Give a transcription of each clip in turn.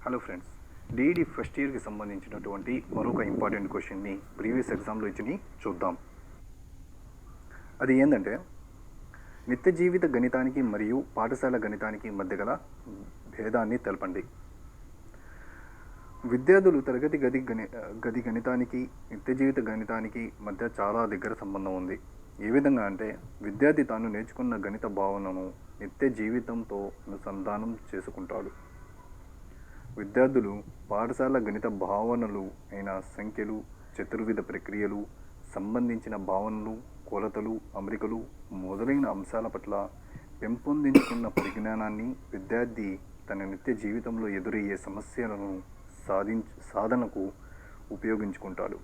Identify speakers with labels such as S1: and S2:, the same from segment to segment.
S1: Hello friends, D.ed first ఇయర్కి సంబంధించినటువంటి మరొక ఇంపార్టెంట్ క్వశ్చన్ని ప్రీవియస్ ఎగ్జామ్లో ఇచ్చి చూద్దాం. అది ఏంటంటే, నిత్య జీవిత గణితానికి మరియు పాఠశాల గణితానికి మధ్య గల భేదాన్ని తెలపండి. విద్యార్థులు తరగతి గది గణితానికి నిత్య జీవిత గణితానికి మధ్య చాలా దగ్గర సంబంధం ఉంది. ఏ విధంగా అంటే, విద్యార్థి తాను నేర్చుకున్న గణిత భావనను నిత్య జీవితంతో అనుసంధానం చేసుకుంటాడు. విద్యార్థులు పాఠశాల గణిత భావనలు అయిన సంఖ్యలు, చతుర్విధ ప్రక్రియలు, సంబంధించిన భావనలు, కొలతలు, అమరికలు మొదలైన అంశాల పట్ల పెంపొందించుకున్న పరిజ్ఞానాన్ని విద్యార్థి తన నిత్య జీవితంలో ఎదురయ్యే సమస్యలను సాధనకు ఉపయోగించుకుంటాడు.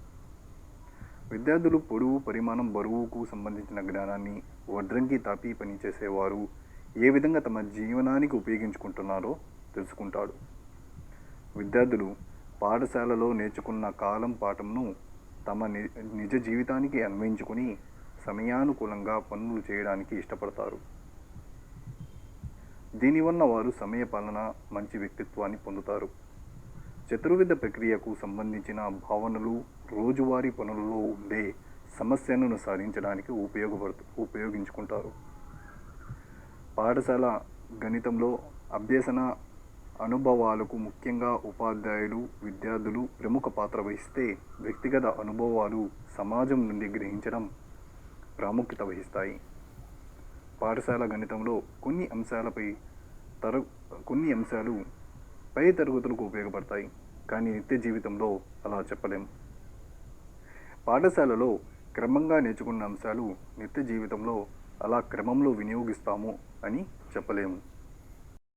S1: విద్యార్థులు పొడవు, పరిమాణం, బరువుకు సంబంధించిన జ్ఞానాన్ని వడ్రంగి తాపీ పనిచేసేవారు ఏ విధంగా తమ జీవనానికి ఉపయోగించుకుంటున్నారో తెలుసుకుంటాడు. విద్యార్థులు పాఠశాలలో నేర్చుకున్న కాలం పాఠంను తమ నిజ జీవితానికి అన్వయించుకొని సమయానుకూలంగా పనులు చేయడానికి ఇష్టపడతారు. దీనివల్ల వారు సమయపాలన, మంచి వ్యక్తిత్వాన్ని పొందుతారు. చతుర్విధ ప్రక్రియకు సంబంధించిన భావనలు రోజువారీ పనులలో ఉండే సమస్యలను సాధించడానికి ఉపయోగించుకుంటారు. పాఠశాల గణితంలో అభ్యసన అనుభవాలకు ముఖ్యంగా ఉపాధ్యాయులు, విద్యార్థులు ప్రముఖ పాత్ర వహిస్తే, వ్యక్తిగత అనుభవాలు సమాజం నుండి గ్రహించడం ప్రాముఖ్యత వహిస్తాయి. పాఠశాల గణితంలో కొన్ని అంశాలు పై తరగతులకు ఉపయోగపడతాయి, కానీ నిత్య జీవితంలో అలా చెప్పలేం. పాఠశాలలో క్రమంగా నేర్చుకున్న అంశాలు నిత్య జీవితంలో అలా క్రమంలో వినియోగిస్తాము అని చెప్పలేము.